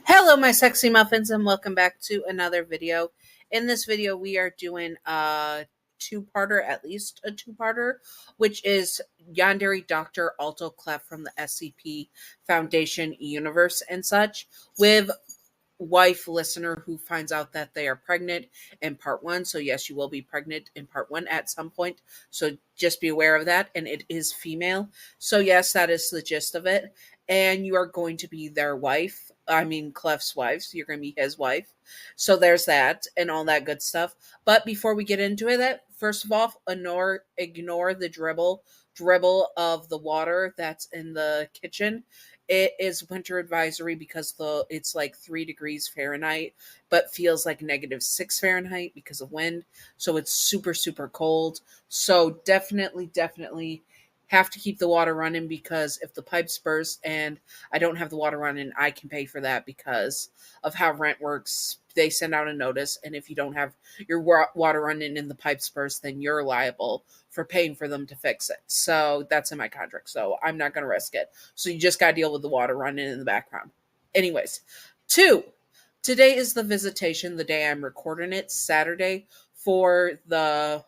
Hello, my sexy muffins, and welcome back to another video. In this video, we are doing a two-parter, at least a two-parter, which is Yandere Dr. Alto Clef from the SCP Foundation universe and such, with wife listener who finds out that they are pregnant in part one. So yes, you will be pregnant in part one at some point. So just be aware of that. And it is female. So yes, that is the gist of it. And you are going to be their wife. I mean, Clef's wife. So you're going to be his wife. So there's that and all that good stuff. But before we get into it, first of all, ignore the dribble of the water that's in the kitchen. It is winter advisory because it's like 3 degrees Fahrenheit, but feels like -6 Fahrenheit because of wind. So it's super, super cold. So definitely have to keep the water running, because if the pipes burst and I don't have the water running, I can pay for that because of how rent works. They send out a notice, and if you don't have your water running and the pipes burst, then you're liable for paying for them to fix it. So that's in my contract. So I'm not going to risk it. So you just got to deal with the water running in the background. Anyways, today is the visitation, the day I'm recording it, Saturday, for the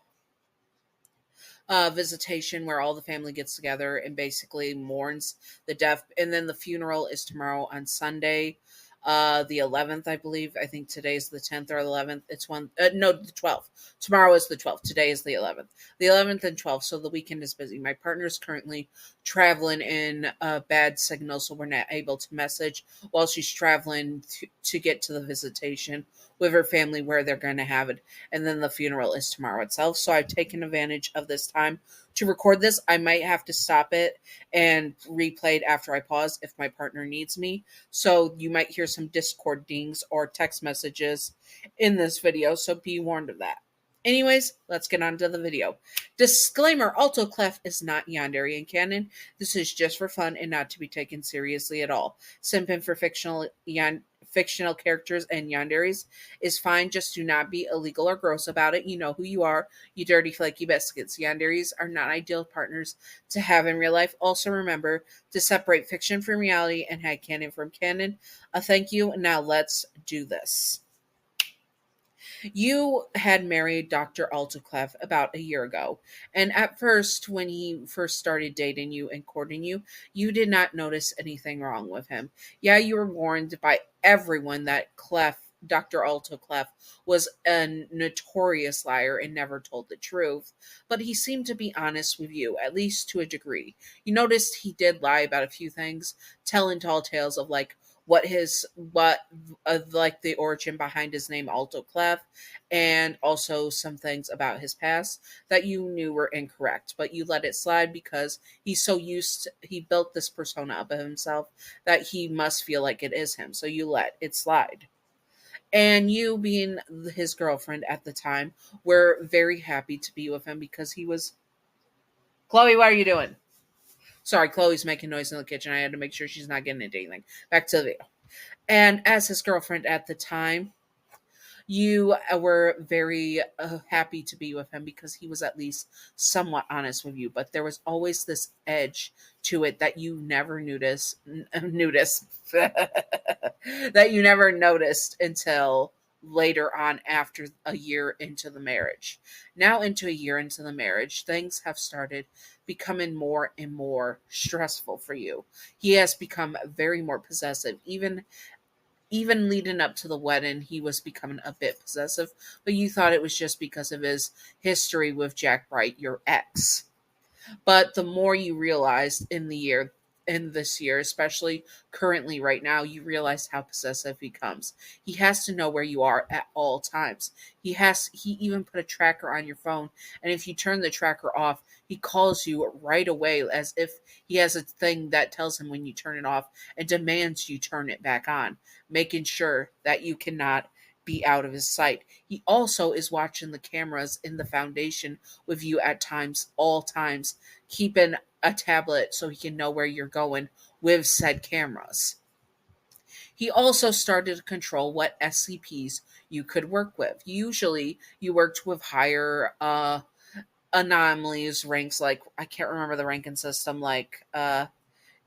visitation where all the family gets together and basically mourns the death. And then the funeral is tomorrow on Sunday, the 11th, I believe. I think today's the 10th or 11th. It's no, the 12th. Tomorrow is the 12th. Today is the 11th. The 11th and 12th. So the weekend is busy. My partner's currently traveling in bad signal, so we're not able to message while she's traveling to get to the visitation with her family where they're going to have it. And then the funeral is tomorrow itself. So I've taken advantage of this time to record this. I might have to stop it and replay it after I pause if my partner needs me. So you might hear some Discord dings or text messages in this video. So be warned of that. Anyways, let's get on to the video. Disclaimer: Alto Clef is not Yandere in canon. This is just for fun and not to be taken seriously at all. Simping for fictional characters and yanderes is fine. Just do not be illegal or gross about it. You know who you are, you dirty flaky biscuits. Yanderes are not ideal partners to have in real life. Also remember to separate fiction from reality and headcanon from canon. Thank you. Now let's do this. You had married Dr. Alto Clef about a year ago, and at first, when he first started dating you and courting you, you did not notice anything wrong with him. Yeah, you were warned by everyone that Dr. Alto Clef was a notorious liar and never told the truth, but he seemed to be honest with you, at least to a degree. You noticed he did lie about a few things, telling tall tales of like the origin behind his name Alto Clef, and also some things about his past that you knew were incorrect, but you let it slide because he built this persona up of himself that he must feel like it is him, so you let it slide. And you, being his girlfriend at the time, were very happy to be with him because he was. Chloe, what are you doing? Sorry, Chloe's making noise in the kitchen. I had to make sure she's not getting into anything. Back to the video. And as his girlfriend at the time, you were very happy to be with him because he was at least somewhat honest with you. But there was always this edge to it that you never that you never noticed until later on, after a year into the marriage. Now, into a year into the marriage, things have started becoming more and more stressful for you. He has become very more possessive. Even leading up to the wedding, he was becoming a bit possessive, but you thought it was just because of his history with Jack Bright, your ex. But the more you realized in this year, especially currently right now, you realize how possessive he becomes. He has to know where you are at all times. He even put a tracker on your phone, and if you turn the tracker off, he calls you right away as if he has a thing that tells him when you turn it off and demands you turn it back on, making sure that you cannot be out of his sight. He also is watching the cameras in the foundation with you at times, all times, keeping a tablet so he can know where you're going with said cameras. He also started to control what SCPs you could work with. Usually, you worked with higher anomalies ranks, like I can't remember the ranking system, like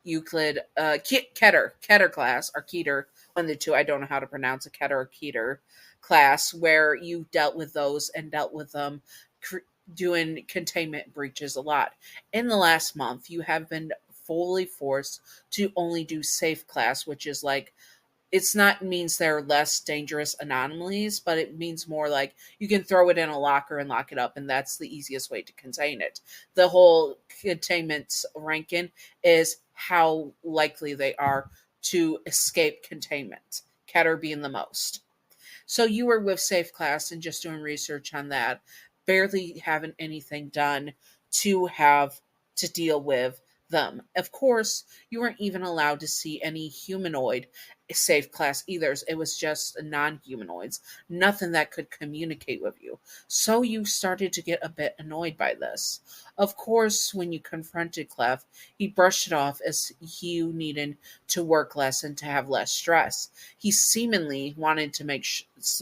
Euclid, Keter class, or Keter, one of the two. I don't know how to pronounce a Keter or Keter class, where you dealt with those and dealt with them, cr- doing containment breaches a lot. In the last month, you have been fully forced to only do safe class, which is like, it's not means they're less dangerous anomalies, but it means more like you can throw it in a locker and lock it up, and that's the easiest way to contain it. The whole containment ranking is how likely they are to escape containment, Keter being the most. So you were with Safe Class and just doing research on that, barely having anything done to have to deal with them. Of course, you weren't even allowed to see any humanoid Safe Class either. It was just non-humanoids, nothing that could communicate with you. So you started to get a bit annoyed by this. Of course, when you confronted Clef, he brushed it off as you needed to work less and to have less stress. He seemingly wanted to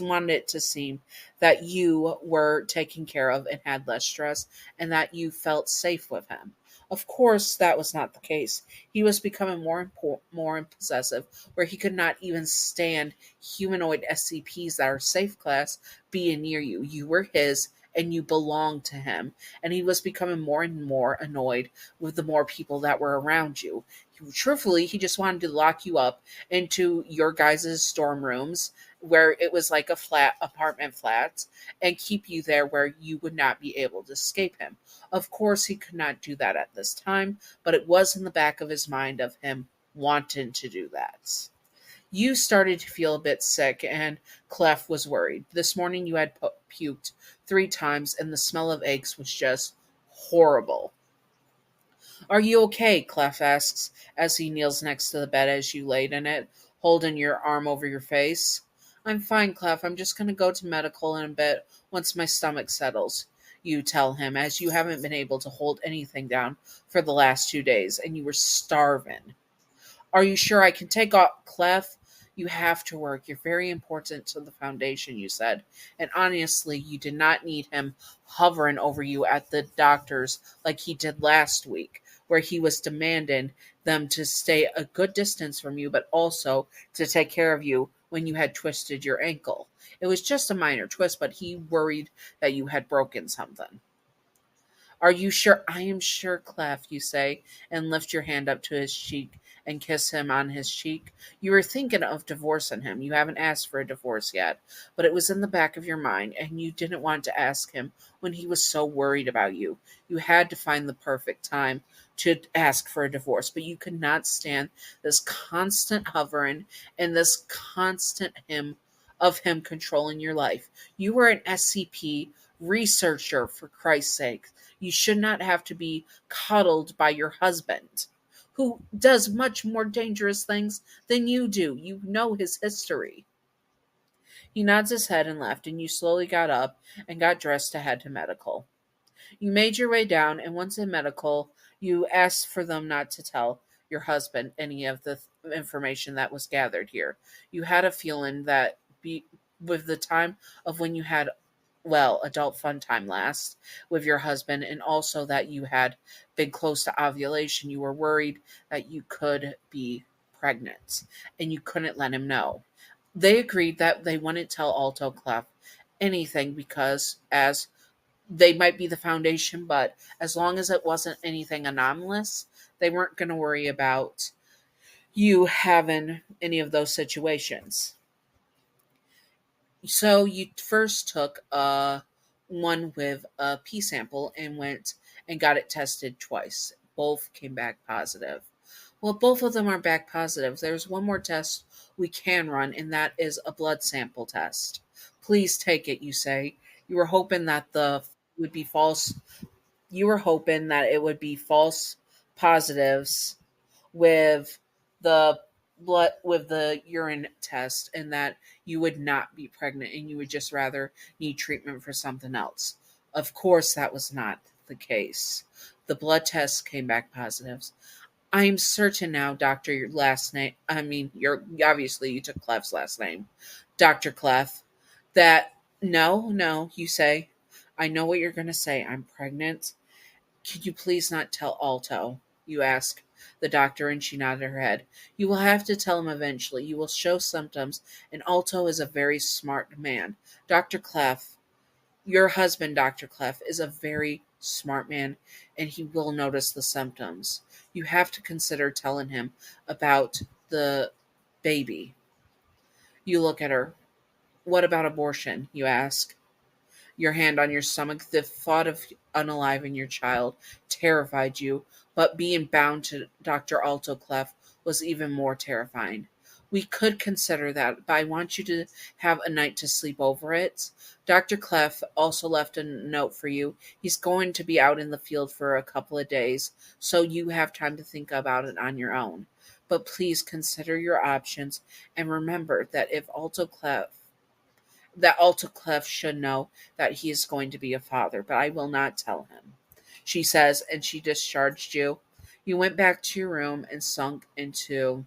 wanted it to seem that you were taken care of and had less stress, and that you felt safe with him. Of course, that was not the case. He was becoming more possessive, where he could not even stand humanoid SCPs that are safe class being near you. You were his, and you belonged to him. And he was becoming more and more annoyed with the more people that were around you. Truthfully, he just wanted to lock you up into your guys' storm rooms, where it was like a flat apartment flat, and keep you there where you would not be able to escape him. Of course, he could not do that at this time, but it was in the back of his mind of him wanting to do that. You started to feel a bit sick, and Clef was worried. This morning you had puked 3 times, and the smell of eggs was just horrible. Are you okay? Clef asks as he kneels next to the bed as you laid in it, holding your arm over your face. I'm fine, Clef. I'm just going to go to medical in a bit once my stomach settles. You tell him, as you haven't been able to hold anything down for the last 2 days, and you were starving. Are you sure I can take off, Clef? You have to work. You're very important to the Foundation, you said. And honestly, you did not need him hovering over you at the doctor's like he did last week, where he was demanding them to stay a good distance from you, but also to take care of you when you had twisted your ankle. It was just a minor twist, but he worried that you had broken something. Are you sure? I am sure, Clef, you say, and lift your hand up to his cheek and kiss him on his cheek. You were thinking of divorcing him. You haven't asked for a divorce yet, but it was in the back of your mind, and you didn't want to ask him when he was so worried about you. You had to find the perfect time to ask for a divorce, but you could not stand this constant hovering and this constant him controlling your life. You were an SCP researcher, for Christ's sake. You should not have to be coddled by your husband, who does much more dangerous things than you do. You know his history. He nods his head and left, and you slowly got up and got dressed to head to medical. You made your way down, and once in medical, you asked for them not to tell your husband any of the information that was gathered here. You had a feeling that with the time of when you had, well, adult fun time last with your husband, and also that you had been close to ovulation, you were worried that you could be pregnant, and you couldn't let him know. They agreed that they wouldn't tell Alto Clef anything because, as they might be the Foundation, but as long as it wasn't anything anomalous, they weren't going to worry about you having any of those situations. So you first took one with a pee sample and went and got it tested twice. Both came back positive. Well, both of them are back positive. There's one more test we can run, and that is a blood sample test. Please take it, you say. You were hoping that the would be false. You were hoping that it would be false positives with the the urine test, and that you would not be pregnant and you would just rather need treatment for something else. Of course that was not the case. The blood test came back positives. I am certain now, Doctor, your last name, I mean, you're obviously you took Clef's last name, Dr. Clef, that no, you say. I know what you're going to say. I'm pregnant. Could you please not tell Alto? You ask. the doctor, and she nodded her head. You will have to tell him eventually. You will show symptoms, and Alto is a very smart man. Dr. Clef, your husband, Dr. Clef, is a very smart man, and he will notice the symptoms. You have to consider telling him about the baby. You look at her. What about abortion? You ask. Your hand on your stomach. The thought of unaliving your child terrified you, but being bound to Dr. Alto Clef was even more terrifying. We could consider that, but I want you to have a night to sleep over it. Dr. Clef also left a note for you. He's going to be out in the field for a couple of days, so you have time to think about it on your own. But please consider your options and remember that Alto Clef should know that he is going to be a father, but I will not tell him. She says, and she discharged you. You went back to your room and sunk into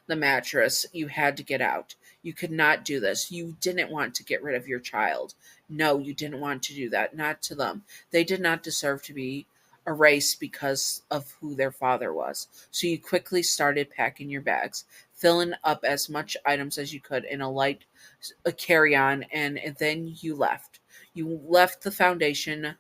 the mattress. You had to get out. You could not do this. You didn't want to get rid of your child. No, you didn't want to do that. Not to them. They did not deserve to be erased because of who their father was. So you quickly started packing your bags, filling up as much items as you could in a light carry-on, and then you left. You left the foundation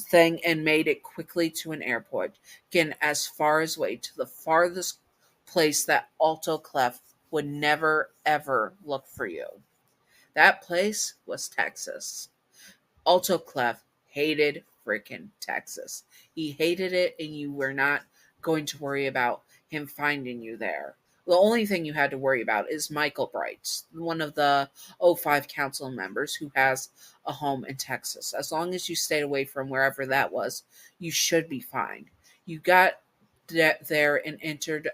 thing and made it quickly to an airport. Again, as far as way to the farthest place that Alto Clef would never ever look for you. That place was Texas. Alto Clef hated freaking Texas. He hated it, and you were not going to worry about him finding you there. The only thing you had to worry about is Michael Bright, one of the O5 council members who has a home in Texas. As long as you stayed away from wherever that was, you should be fine. You got there and entered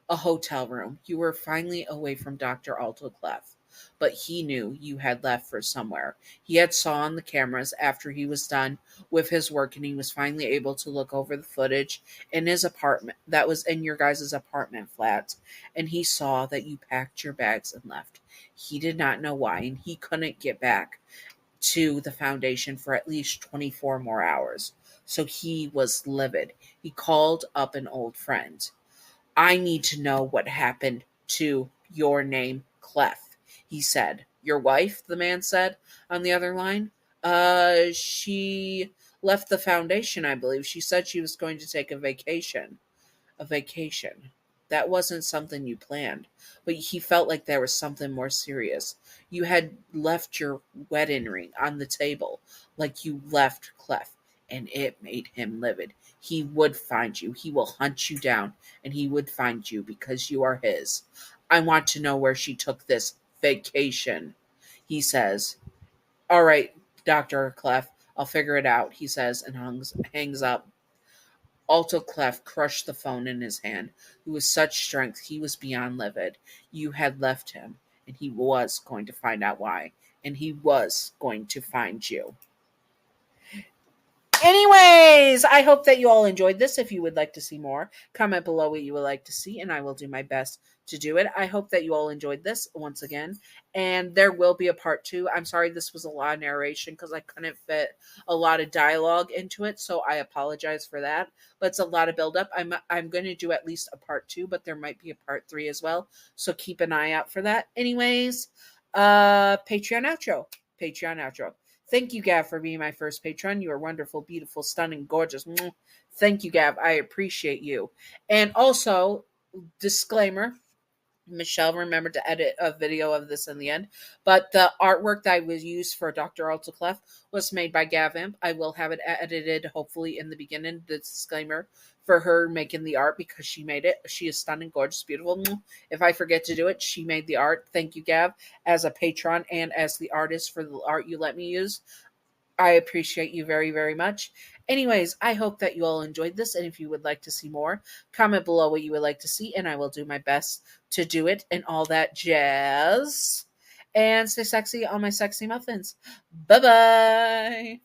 a hotel room. You were finally away from Dr. Alto Clef, but he knew you had left for somewhere. He had saw on the cameras after he was done with his work, and he was finally able to look over the footage in his apartment that was in your guys' apartment flat, and he saw that you packed your bags and left. He did not know why, and he couldn't get back to the foundation for at least 24 more hours. So he was livid. He called up an old friend. I need to know what happened to your name, Clef, he said. Your wife, the man said on the other line. She left the foundation, I believe. She said she was going to take a vacation. A vacation. That wasn't something you planned, but he felt like there was something more serious. You had left your wedding ring on the table, like you left Clef, and it made him livid. He would find you. He will hunt you down, and he would find you because you are his. I want to know where she took this vacation, he says. All right, Dr. Clef, I'll figure it out, he says, and hangs up. Alto Clef crushed the phone in his hand. With such strength, he was beyond livid. You had left him, and he was going to find out why, and he was going to find you. Anyways, I hope that you all enjoyed this. If you would like to see more, comment below what you would like to see, and I will do my best to do it. I hope that you all enjoyed this once again, and there will be a part 2. I'm sorry this was a lot of narration because I couldn't fit a lot of dialogue into it, so I apologize for that. But it's a lot of buildup. I'm going to do at least a part 2, but there might be a part 3 as well, so keep an eye out for that. Anyways, Patreon outro. Patreon outro. Thank you, Gav, for being my first patron. You are wonderful, beautiful, stunning, gorgeous. Thank you, Gav. I appreciate you. And also, disclaimer, Michelle remembered to edit a video of this in the end, but the artwork that I was used for Dr. Alto Clef was made by Gav Imp. I will have it edited, hopefully, in the beginning, the disclaimer for her making the art because she made it. She is stunning, gorgeous, beautiful. If I forget to do it, she made the art. Thank you, Gav, as a patron and as the artist for the art you let me use. I appreciate you very, very much. Anyways, I hope that you all enjoyed this, and if you would like to see more, comment below what you would like to see, and I will do my best to do it and all that jazz. And stay sexy on my sexy muffins. Bye-bye.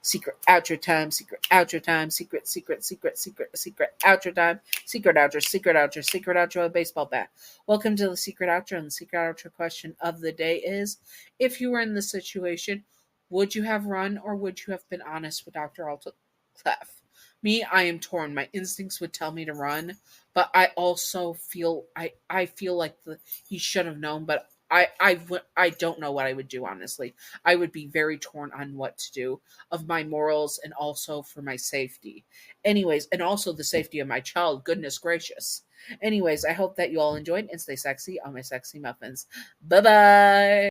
Secret outro time, secret outro time, secret outro time, secret outro, a baseball bat. Welcome to the secret outro, and the secret outro question of the day is: if you were in this situation, would you have run or would you have been honest with Dr. Alto Clef? Me, I am torn. My instincts would tell me to run, but I also feel I feel like he should have known, but I don't know what I would do, honestly. I would be very torn on what to do of my morals and also for my safety. Anyways, and also the safety of my child. Goodness gracious. Anyways, I hope that you all enjoyed and stay sexy on my sexy muffins. Bye bye.